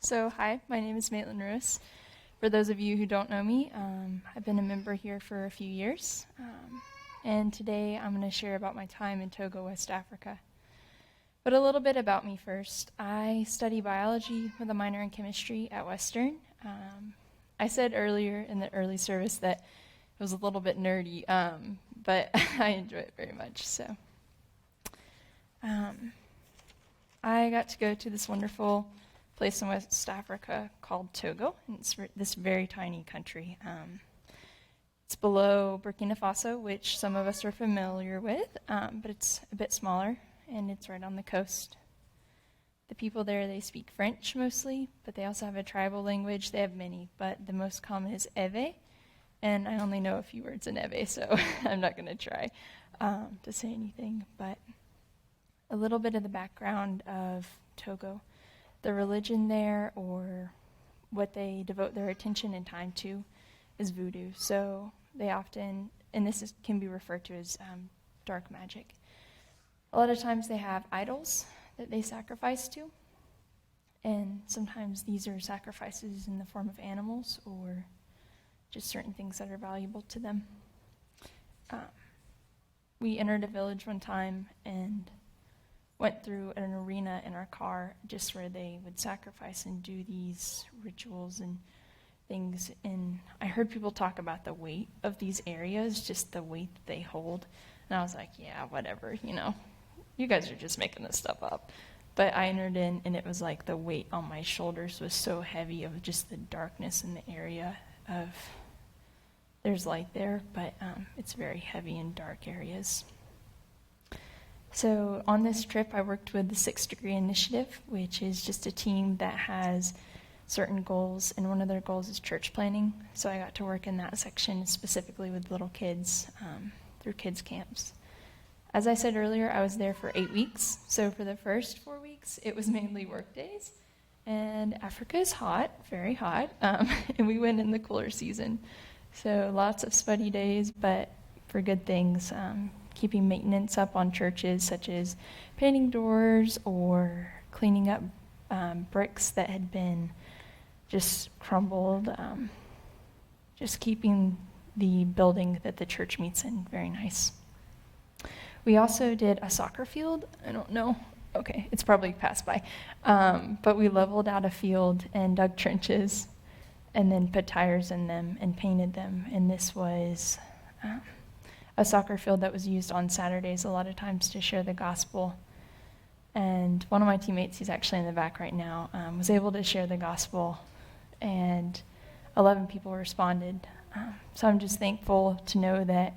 Hi, my name is Maitlyn Rewis. For those of you who don't know me, I've been a member here for a few years. And today I'm going to share about my time in Togo, West Africa. But a little bit about me first. I study biology with a minor in chemistry at Western. I said earlier in the early service that it was a little bit nerdy, but I enjoy it very much. I got to go to this wonderful place in West Africa called Togo, and it's this very tiny country. It's below Burkina Faso, which some of us are familiar with, but it's a bit smaller, and it's right on the coast. The people there, they speak French mostly, but they also have a tribal language. They have many, but the most common is Ewe, and I only know a few words in Ewe, so I'm not going to try to say anything, but a little bit of the background of Togo. The religion there, or what they devote their attention and time to, is voodoo. So they often, and can be referred to as dark magic. A lot of times they have idols that they sacrifice to, and sometimes these are sacrifices in the form of animals or just certain things that are valuable to them. We entered a village one time and went through an arena in our car just where they would sacrifice and do these rituals and things. And I heard people talk about the weight of these areas, just the weight that they hold. And I was like, yeah, whatever, you guys are just making this stuff up. But I entered in, and it was like the weight on my shoulders was so heavy of just the darkness in the area of, there's light there, but it's very heavy in dark areas. So on this trip, I worked with the 6th Degree Initiative, which is just a team that has certain goals, and one of their goals is church planning. So I got to work in that section specifically with little kids through kids camps. As I said earlier, I was there for 8 weeks. So for the first 4 weeks, it was mainly work days. And Africa is hot, very hot, and we went in the cooler season. So lots of sweaty days, but for good things. Keeping maintenance up on churches, such as painting doors or cleaning up bricks that had been just crumbled, just keeping the building that the church meets in very nice. We also did a soccer field. I don't know. Okay, it's probably passed by. But we leveled out a field and dug trenches and then put tires in them and painted them. And this was a soccer field that was used on Saturdays a lot of times to share the gospel. And one of my teammates, he's actually in the back right now, was able to share the gospel, and 11 people responded. So I'm just thankful to know that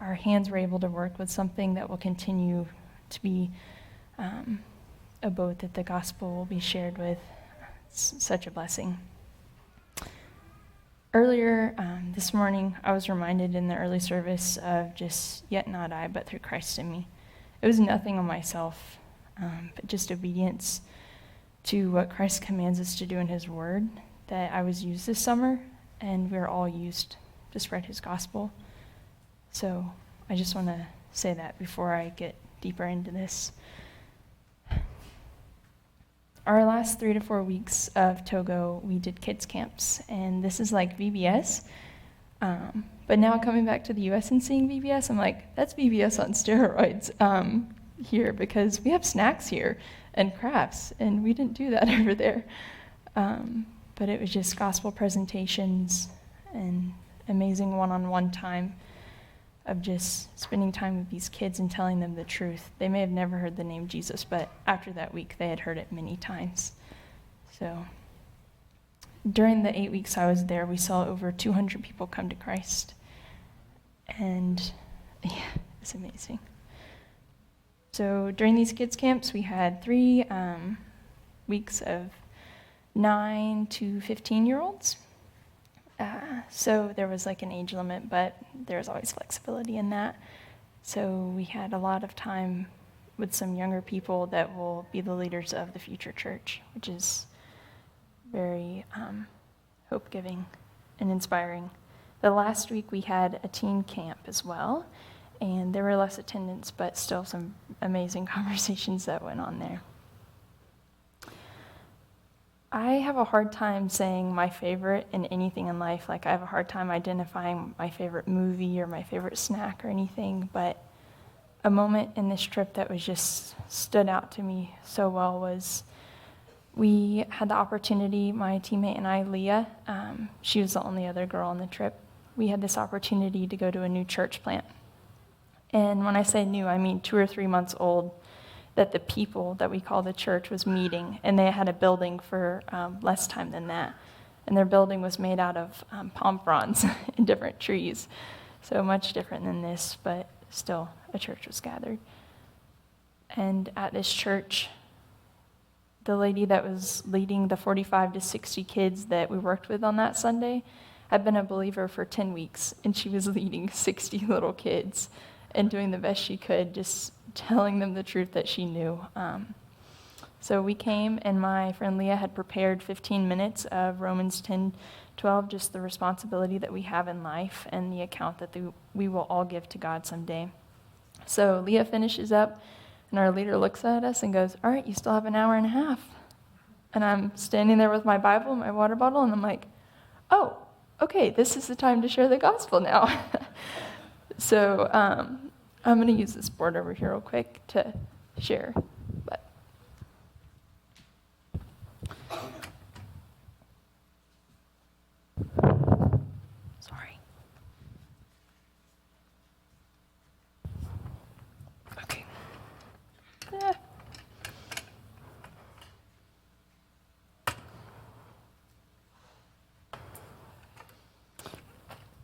our hands were able to work with something that will continue to be a boat that the gospel will be shared with. It's such a blessing. Earlier this morning, I was reminded in the early service of just, yet not I, but through Christ in me. It was nothing on myself, but just obedience to what Christ commands us to do in his word, that I was used this summer, and we're all used to spread his gospel. So I just want to say that before I get deeper into this. Our last 3 to 4 weeks of Togo, we did kids camps, and this is like VBS. But now coming back to the U.S. and seeing VBS, I'm like, that's VBS on steroids here, because we have snacks here and crafts, and we didn't do that over there. But it was just gospel presentations and amazing one-on-one time of just spending time with these kids and telling them the truth. They may have never heard the name Jesus, but after that week, they had heard it many times. So during the 8 weeks I was there, we saw over 200 people come to Christ. And yeah, it's amazing. So during these kids camps, we had 3 weeks of 9 to 15-year-olds. So there was like an age limit, but there's always flexibility in that. So we had a lot of time with some younger people that will be the leaders of the future church, which is very hope-giving and inspiring. The last week we had a teen camp as well, and there were less attendance, but still some amazing conversations that went on there. I have a hard time saying my favorite in anything in life. Like, I have a hard time identifying my favorite movie or my favorite snack or anything, but a moment in this trip that was just stood out to me so well was we had the opportunity, my teammate and I, Leah, she was the only other girl on the trip. We had this opportunity to go to a new church plant. And when I say new, I mean 2 or 3 months old, that the people that we call the church was meeting, and they had a building for less time than that. And their building was made out of palm fronds and different trees. So much different than this, but still a church was gathered. And at this church, the lady that was leading the 45 to 60 kids that we worked with on that Sunday had been a believer for 10 weeks, and she was leading 60 little kids and doing the best she could, just telling them the truth that she knew. So we came, and my friend Leah had prepared 15 minutes of Romans 10:12, just the responsibility that we have in life and the account that we will all give to God someday. So Leah finishes up, and our leader looks at us and goes, "All right, you still have an hour and a half." And I'm standing there with my Bible and my water bottle, and I'm like, "Oh, okay, this is the time to share the gospel now." So I'm going to use this board over here real quick to share. But sorry. Okay.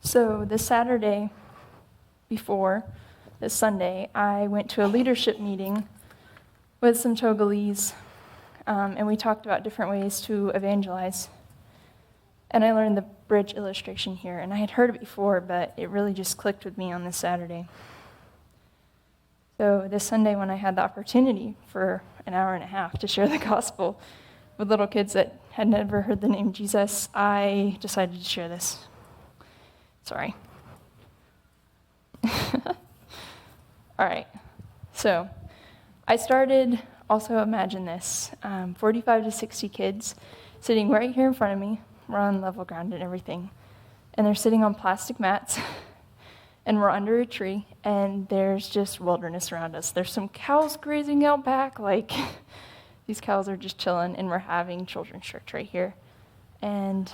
So this Saturday before this Sunday, I went to a leadership meeting with some Togolese, and we talked about different ways to evangelize. And I learned the bridge illustration here, and I had heard it before, but it really just clicked with me on this Saturday. So this Sunday, when I had the opportunity for an hour and a half to share the gospel with little kids that had never heard the name Jesus, I decided to share this. Sorry. All right, so I started, also imagine this, 45 to 60 kids sitting right here in front of me. We're on level ground and everything. And they're sitting on plastic mats, and we're under a tree, and there's just wilderness around us. There's some cows grazing out back, like these cows are just chilling, and we're having children's church right here. And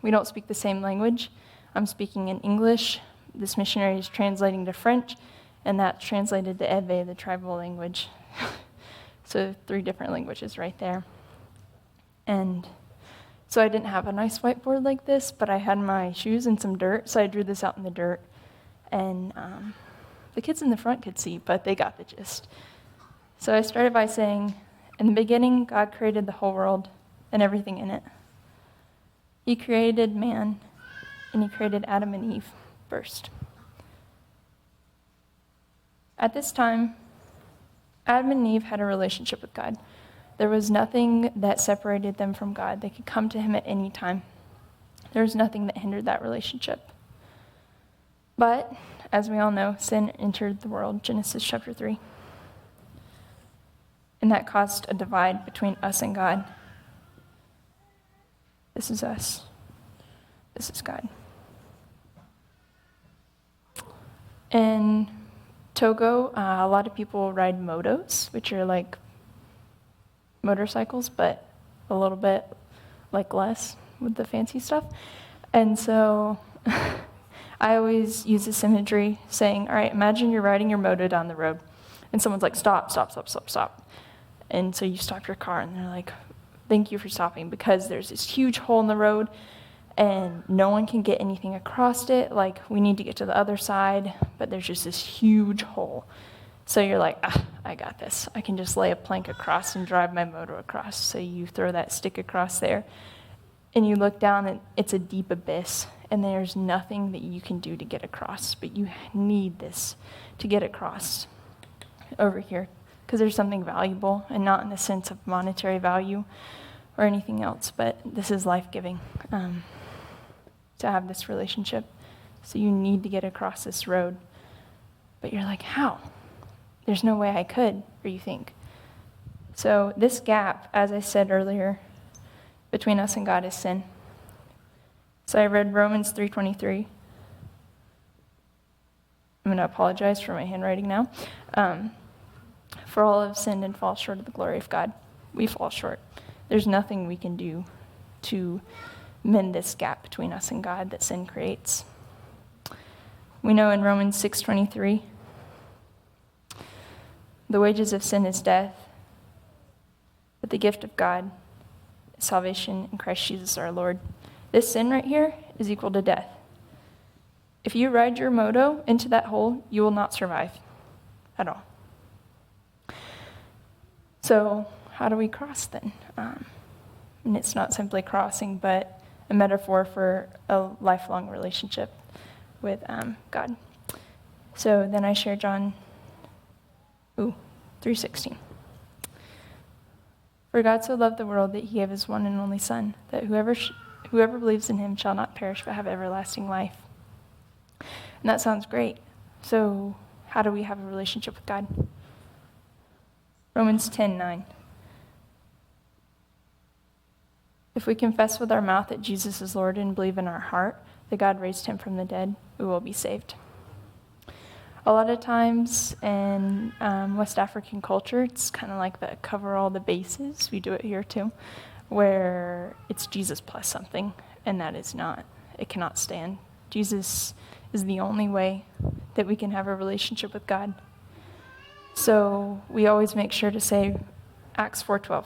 we don't speak the same language. I'm speaking in English. This missionary is translating to French, and that's translated to Ewe, the tribal language. So 3 different languages right there. And so I didn't have a nice whiteboard like this, but I had my shoes and some dirt, so I drew this out in the dirt. And the kids in the front could see, but they got the gist. So I started by saying, "In the beginning, God created the whole world and everything in it. He created man, and he created Adam and Eve first. At this time, Adam and Eve had a relationship with God. There was nothing that separated them from God. They could come to him at any time. There was nothing that hindered that relationship. But, as we all know, sin entered the world, Genesis chapter 3. And that caused a divide between us and God. This is us. This is God. In Togo, a lot of people ride motos, which are like motorcycles, but a little bit like less with the fancy stuff. And so I always use this imagery saying, all right, imagine you're riding your moto down the road, and someone's like, stop, stop, stop, stop, stop. And so you stop your car, and they're like, thank you for stopping, because there's this huge hole in the road, and no one can get anything across it. Like, we need to get to the other side, but there's just this huge hole. So you're like, I got this. I can just lay a plank across and drive my motor across. So you throw that stick across there, and you look down, and it's a deep abyss, and there's nothing that you can do to get across, but you need this to get across over here, because there's something valuable, and not in the sense of monetary value or anything else, but this is life-giving. To have this relationship. So you need to get across this road. But you're like, how? There's no way I could, or you think. So this gap, as I said earlier, between us and God is sin. So I read Romans 3:23. I'm going to apologize for my handwriting now. For all have sinned and fall short of the glory of God. We fall short. There's nothing we can do to mend this gap between us and God that sin creates. We know in Romans 6:23, the wages of sin is death, but the gift of God is salvation in Christ Jesus our Lord. This sin right here is equal to death. If you ride your moto into that hole, you will not survive at all. So how do we cross then? And it's not simply crossing, but a metaphor for a lifelong relationship with God. So then I share John 3:16. For God so loved the world that he gave his one and only Son, that whoever believes in him shall not perish but have everlasting life. And that sounds great. So how do we have a relationship with God? Romans 10:9. If we confess with our mouth that Jesus is Lord and believe in our heart that God raised him from the dead, we will be saved. A lot of times in West African culture, it's kind of like the cover all the bases. We do it here too, where it's Jesus plus something, and that is not. It cannot stand. Jesus is the only way that we can have a relationship with God. So we always make sure to say Acts 4:12.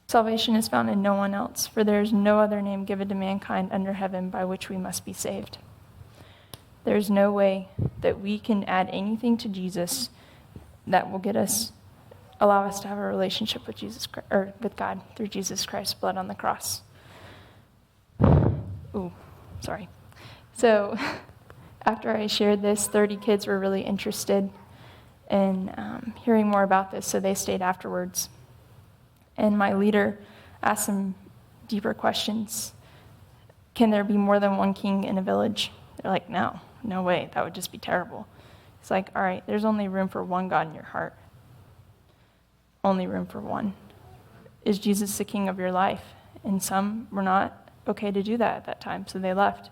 Salvation is found in no one else, for there is no other name given to mankind under heaven by which we must be saved. There is no way that we can add anything to Jesus that will allow us to have a relationship with with God through Jesus Christ's blood on the cross. Sorry. So after I shared this, 30 kids were really interested in hearing more about this, so they stayed afterwards. And my leader asked some deeper questions. Can there be more than one king in a village? They're like, no way, that would just be terrible. It's like, all right, there's only room for one God in your heart. Only room for one. Is Jesus the king of your life? And some were not okay to do that at that time, so they left.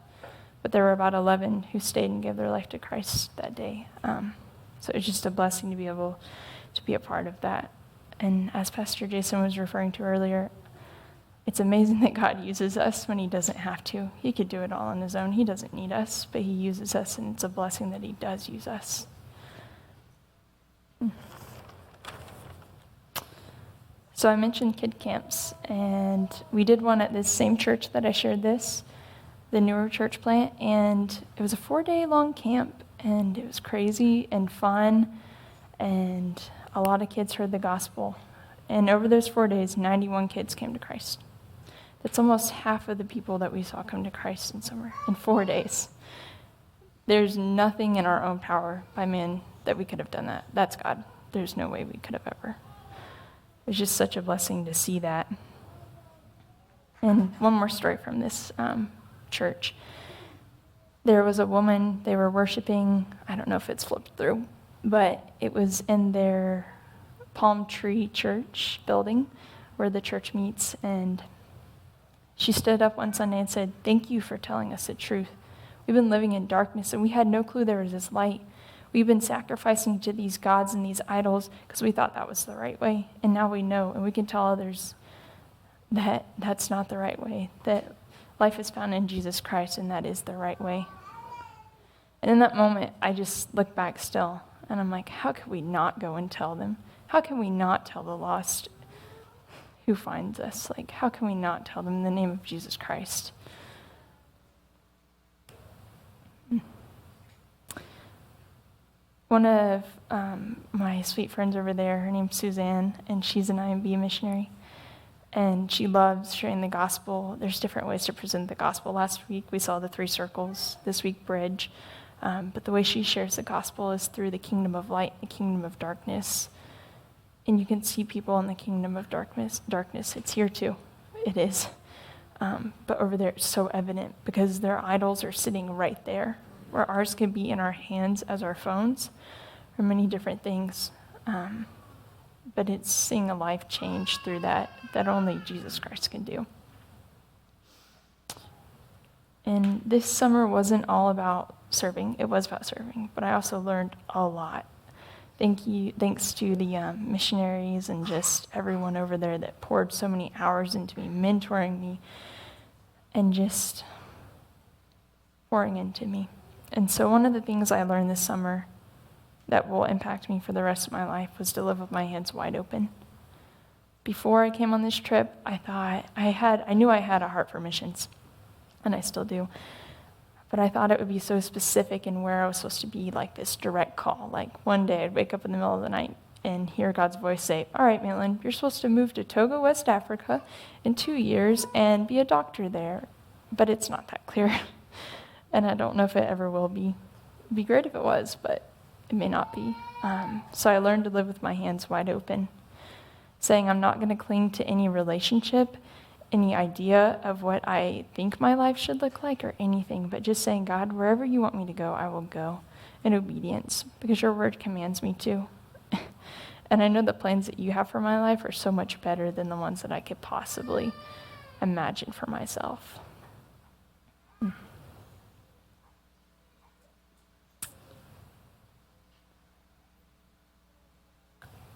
But there were about 11 who stayed and gave their life to Christ that day. So it's just a blessing to be able to be a part of that. And as Pastor Jason was referring to earlier, it's amazing that God uses us when he doesn't have to. He could do it all on his own. He doesn't need us, but he uses us, and it's a blessing that he does use us. So I mentioned kid camps, and we did one at this same church that I shared this, the newer church plant, and it was a 4-day-long camp, and it was crazy and fun, and a lot of kids heard the gospel. And over those 4 days, 91 kids came to Christ. That's almost half of the people that we saw come to Christ in 4 days. There's nothing in our own power by man that we could have done that. That's God. There's no way we could have ever. It was just such a blessing to see that. And one more story from this church. There was a woman, they were worshiping, I don't know if it's flipped through, but it was in their palm tree church building where the church meets, and she stood up one Sunday and said, "Thank you for telling us the truth. We've been living in darkness, and we had no clue there was this light. We've been sacrificing to these gods and these idols because we thought that was the right way, and now we know, and we can tell others that that's not the right way, that life is found in Jesus Christ, and that is the right way." And in that moment, I just look back still, and I'm like, how can we not go and tell them? How can we not tell the lost who finds us? Like, how can we not tell them in the name of Jesus Christ? One of my sweet friends over there, her name's Suzanne, and she's an IMB missionary. And she loves sharing the gospel. There's different ways to present the gospel. Last week, we saw the 3 circles. This week, bridge. But the way she shares the gospel is through the kingdom of light, the kingdom of darkness. And you can see people in the kingdom of darkness. It's here too. It is. But over there, it's so evident because their idols are sitting right there, where ours can be in our hands as our phones, or many different things. but it's seeing a life change through that only Jesus Christ can do. And this summer wasn't all about serving. It was about serving, but I also learned a lot. Thanks to the missionaries and just everyone over there that poured so many hours into me, mentoring me, and just pouring into me. And so one of the things I learned this summer that will impact me for the rest of my life was to live with my hands wide open. Before I came on this trip, I knew I had a heart for missions, and I still do. But I thought it would be so specific in where I was supposed to be, like this direct call. Like one day I'd wake up in the middle of the night and hear God's voice say, all right, Maitlyn, you're supposed to move to Togo, West Africa in 2 years and be a doctor there. But it's not that clear. And I don't know if it ever will be. It'd be great if it was, but it may not be. So I learned to live with my hands wide open, saying I'm not going to cling to any relationship, any idea of what I think my life should look like or anything, but just saying, God, wherever you want me to go, I will go in obedience, because your word commands me to. And I know the plans that you have for my life are so much better than the ones that I could possibly imagine for myself.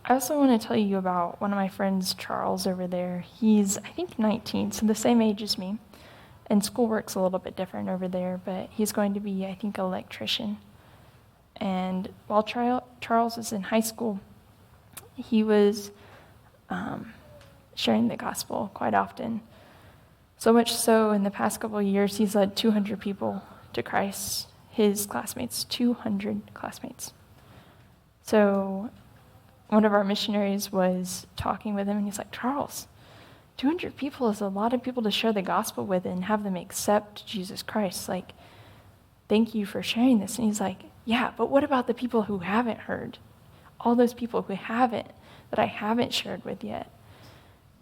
I also want to tell you about one of my friends, Charles, over there. He's, I think, 19, so the same age as me. And school work's a little bit different over there, but he's going to be, I think, an electrician. And while Charles was in high school, he was sharing the gospel quite often. So much so, in the past couple of years, he's led 200 people to Christ, his classmates, 200 classmates. So one of our missionaries was talking with him, and he's like, Charles, 200 people is a lot of people to share the gospel with and have them accept Jesus Christ. Like, thank you for sharing this. And he's like, yeah, but what about the people who haven't heard? All those people who haven't, that I haven't shared with yet.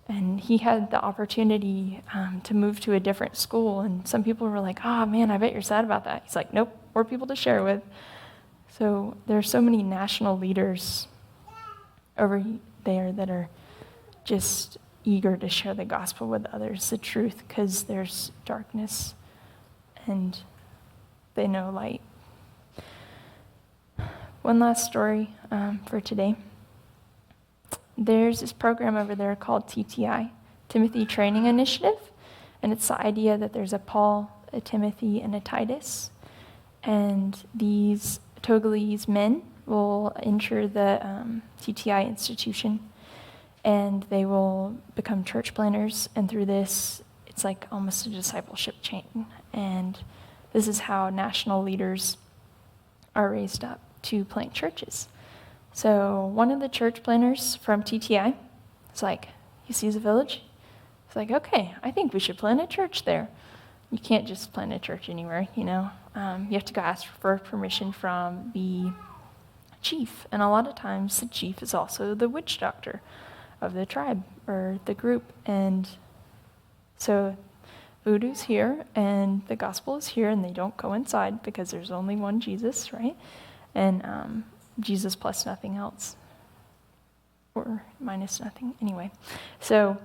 And he had the opportunity to move to a different school, and some people were like, oh man, I bet you're sad about that. He's like, nope, more people to share with. So there are so many national leaders over there that are just eager to share the gospel with others, the truth, because there's darkness and they know light. One last story for today. There's this program over there called TTI, Timothy Training Initiative, and it's the idea that there's a Paul, a Timothy, and a Titus, and these Togolese men will enter the TTI institution, and they will become church planners, and through this, it's like almost a discipleship chain, and this is how national leaders are raised up to plant churches. So one of the church planners from TTI is like, he sees a village, he's like, okay, I think we should plant a church there. You can't just plant a church anywhere, you know. You have to go ask for permission from the chief, and a lot of times the chief is also the witch doctor of the tribe or the group. And so voodoo's here and the gospel is here, and they don't coincide because there's only one Jesus, right? And Jesus plus nothing else, or minus nothing, anyway. So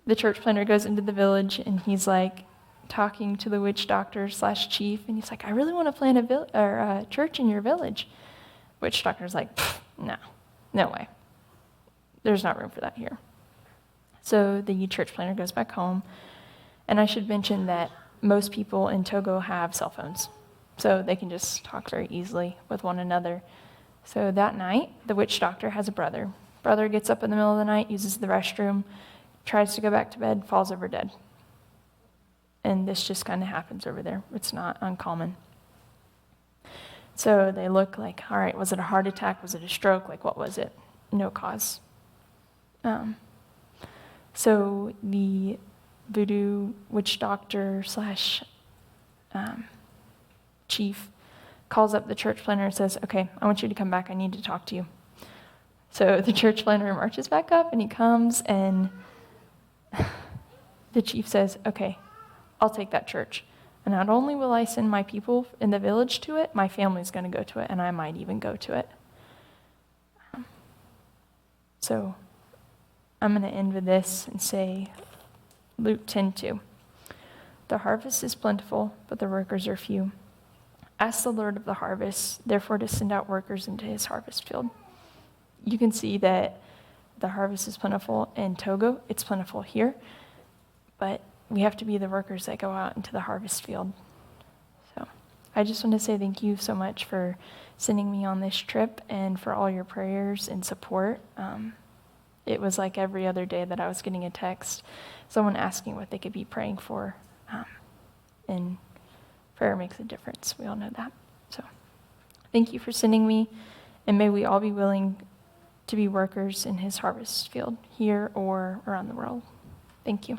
the church planner goes into the village, and he's like talking to the witch doctor / chief, and he's like, I really want to plant a church in your village. Witch doctor's like, no way. There's not room for that here. So the church planner goes back home, and I should mention that most people in Togo have cell phones, so they can just talk very easily with one another. So that night, the witch doctor has a brother. Brother gets up in the middle of the night, uses the restroom, tries to go back to bed, falls over dead. And this just kind of happens over there. It's not uncommon. So they look like, all right, was it a heart attack? Was it a stroke? Like, what was it? No cause. So the voodoo witch doctor / chief calls up the church planner and says, okay, I want you to come back. I need to talk to you. So the church planner marches back up, and he comes, and the chief says, okay, I'll take that church. And not only will I send my people in the village to it, my family's going to go to it, and I might even go to it. So I'm going to end with this and say Luke 10:2. The harvest is plentiful, but the workers are few. Ask the Lord of the harvest, therefore, to send out workers into his harvest field. You can see that the harvest is plentiful in Togo. It's plentiful here. But we have to be the workers that go out into the harvest field. So I just want to say thank you so much for sending me on this trip and for all your prayers and support. It was like every other day that I was getting a text, someone asking what they could be praying for. And prayer makes a difference. We all know that. So thank you for sending me, and may we all be willing to be workers in his harvest field here or around the world. Thank you.